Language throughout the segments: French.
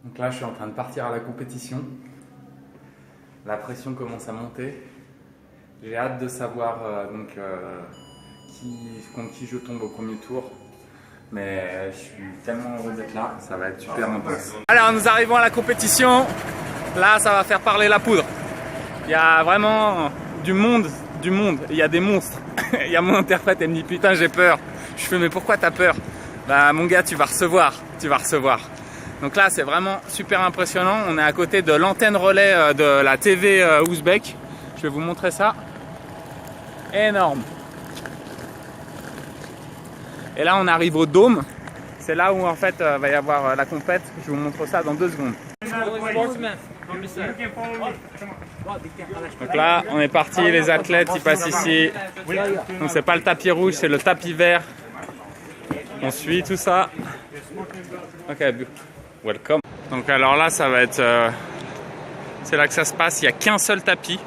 Donc là, je suis en train de partir à la compétition. La pression commence à monter. J'ai hâte de savoir contre qui je tombe au premier tour. Mais je suis tellement heureux d'être là, ça va être super intense. Alors nous arrivons à la compétition. Là, ça va faire parler la poudre. Il y a vraiment du monde. Il y a des monstres. Il y a mon interprète, elle me dit putain j'ai peur. Je fais mais pourquoi t'as peur? Bah mon gars, tu vas recevoir. Donc là, c'est vraiment super impressionnant. On est à côté de l'antenne relais de la TV ouzbek. Je vais vous montrer ça. Énorme. Et là, on arrive au dôme. C'est là où en fait va y avoir la compète. Je vous montre ça dans 2 secondes. Donc là, on est parti. Les athlètes, ils passent ici. Donc c'est pas le tapis rouge, c'est le tapis vert. On suit tout ça. Ok, welcome. Donc alors là, ça va être... c'est là que ça se passe. Il n'y a qu'un seul tapis.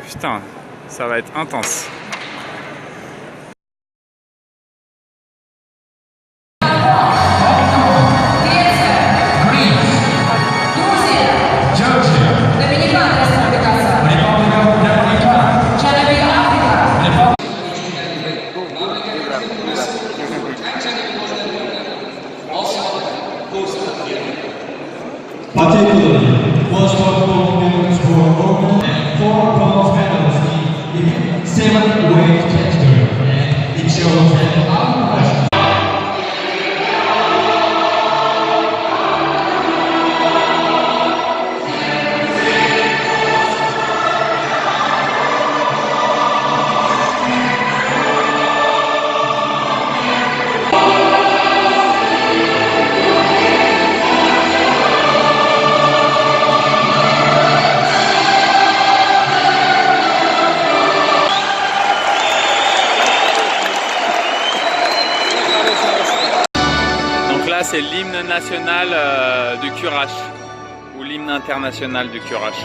Putain, ça va être intense. Particularly, one spot gold medals for women and 4 bronze medals in 7 weight category. And it shows that our Russian c'est l'hymne national du Kurash ou l'hymne international du Kurash.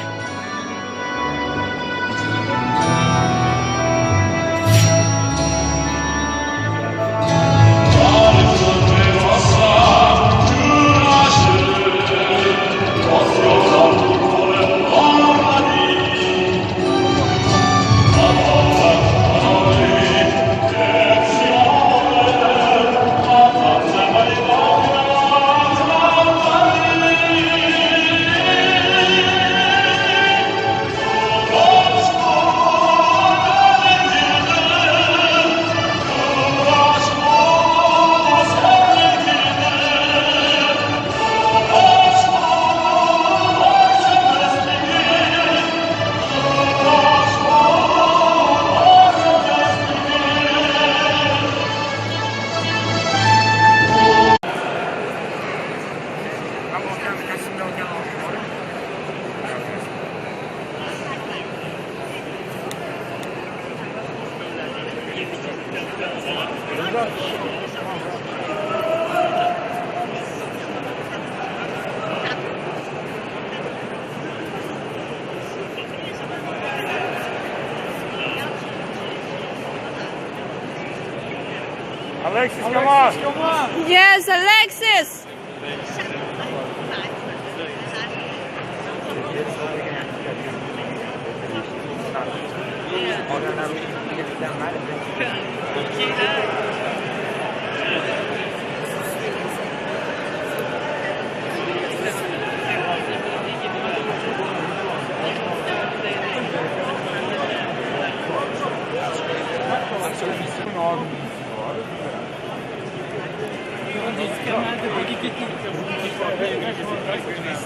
Alexis, come on! Yes, Alexis!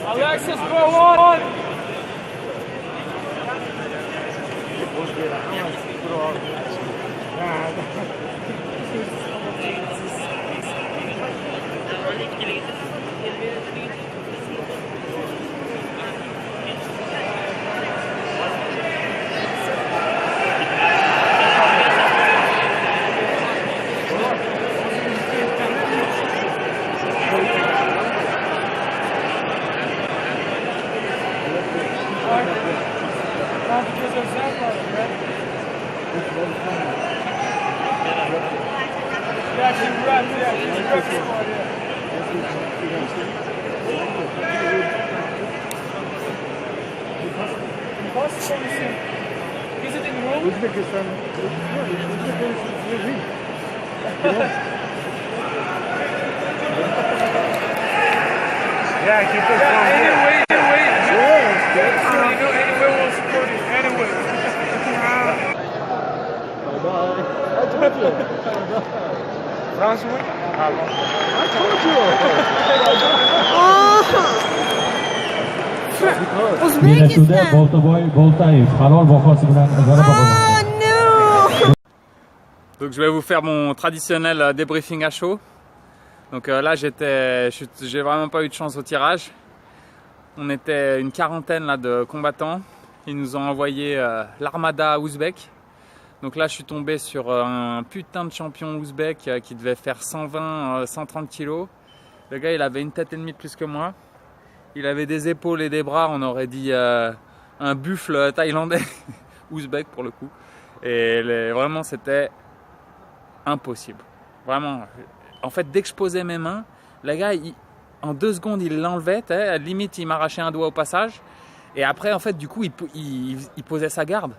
Alexis, go on! Yeah, Visiting room? Uzbekistan. Yeah, keep this going. Anyway. Anyway, we'll support you. Anyway. I told you. Brunswick? I told you. Bellashuvda Uzbekistan. Boltaboy Boltayev halol bahosi bilan g'alaba qozondi. Oh no! Donc je vais vous faire mon traditionnel débriefing à chaud. Donc là j'ai vraiment pas eu de chance au tirage. On était une quarantaine là, de combattants. Ils nous ont envoyé l'armada ouzbek. Donc là je suis tombé sur un putain de champion ouzbek qui devait faire 120-130 kilos. Le gars il avait une tête et demie de plus que moi. Il avait des épaules et des bras, on aurait dit un buffle thaïlandais, ouzbek pour le coup. Et vraiment c'était impossible. Vraiment. En fait, dès que je posais mes mains, le gars, en 2 secondes, il l'enlevait. À la limite, il m'arrachait un doigt au passage. Et après, en fait, du coup, il posait sa garde.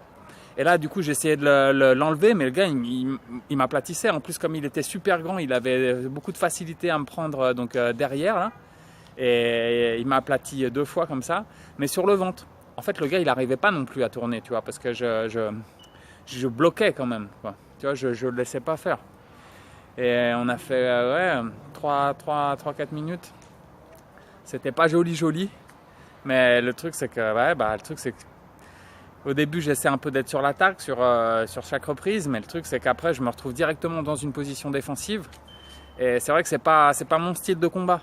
Et là, du coup, j'essayais de l'enlever, mais le gars, il m'aplatissait. En plus, comme il était super grand, il avait beaucoup de facilité à me prendre derrière. Là. Et il m'a aplati 2 fois comme ça. Mais sur le ventre. En fait, le gars, il n'arrivait pas non plus à tourner, tu vois, parce que je bloquais quand même. Quoi. Tu vois, je ne le laissais pas faire. Et on a fait 3-4 minutes. C'était pas joli. Mais le truc c'est que au début j'essaie un peu d'être sur l'attaque sur chaque reprise, mais le truc c'est qu'après je me retrouve directement dans une position défensive. Et c'est vrai que c'est pas mon style de combat.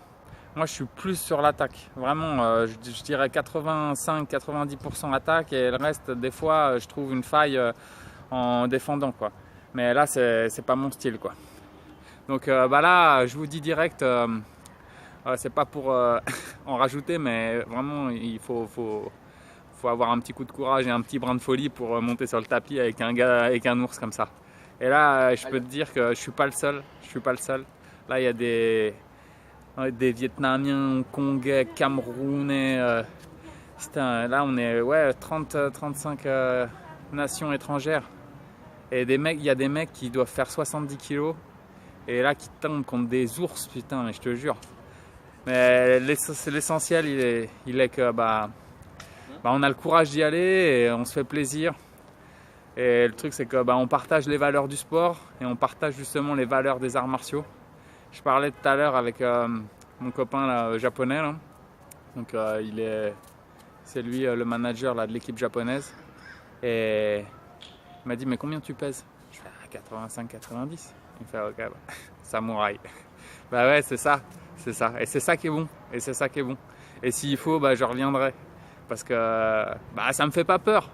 Moi je suis plus sur l'attaque. Vraiment je dirais 85-90% attaque et le reste des fois je trouve une faille en défendant quoi. Mais là c'est pas mon style quoi. Donc là, je vous dis direct, c'est pas pour en rajouter, mais vraiment, il faut avoir un petit coup de courage et un petit brin de folie pour monter sur le tapis avec un gars, avec un ours comme ça. Et là, je peux te dire que je suis pas le seul. Là, il y a des Vietnamiens, Congolais, Camerounais. Là, on est 30-35 nations étrangères. Et il y a des mecs qui doivent faire 70 kilos. Et là, qui tombent contre des ours, putain, mais je te jure. Mais l'essentiel, il est que on a le courage d'y aller et on se fait plaisir. Et le truc, c'est que on partage les valeurs du sport et on partage justement les valeurs des arts martiaux. Je parlais tout à l'heure avec mon copain là, japonais. Là. Donc, c'est lui le manager là, de l'équipe japonaise. Et il m'a dit, mais combien tu pèses? Je fais 85-90. Il fait ok, samouraï. Bah ouais, c'est ça. Et c'est ça qui est bon. Et s'il faut, je reviendrai. Parce que ça me fait pas peur.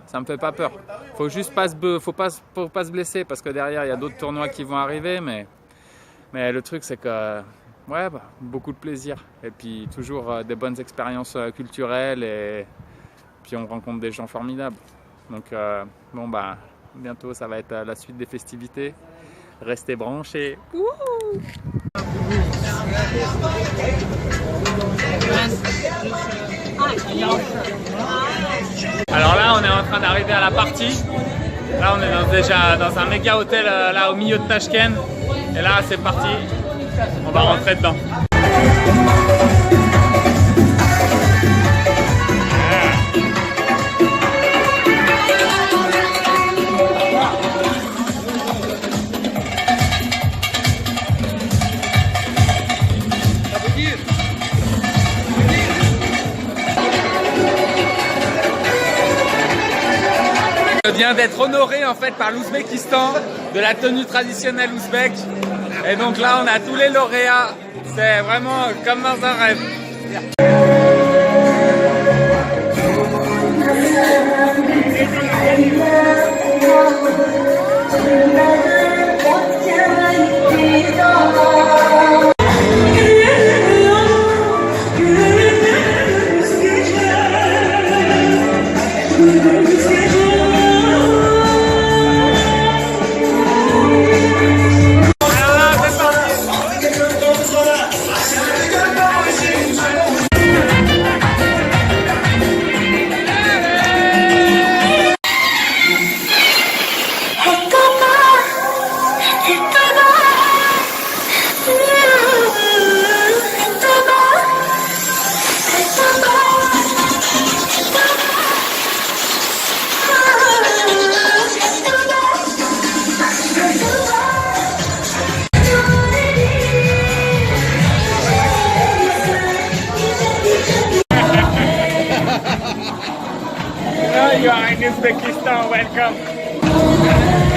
Faut juste pas se blesser parce que derrière il y a d'autres tournois qui vont arriver. Mais le truc c'est que beaucoup de plaisir. Et puis toujours des bonnes expériences culturelles et puis on rencontre des gens formidables. Donc bientôt ça va être la suite des festivités. Restez branchés. Alors là, on est en train d'arriver à la partie. Là, on est déjà dans un méga hôtel là au milieu de Tashkent. Et là, c'est parti. On va rentrer dedans. Je viens d'être honoré en fait par l'Ouzbékistan de la tenue traditionnelle ouzbek. Et donc là on a tous les lauréats. C'est vraiment comme dans un rêve. You are in Uzbekistan, welcome.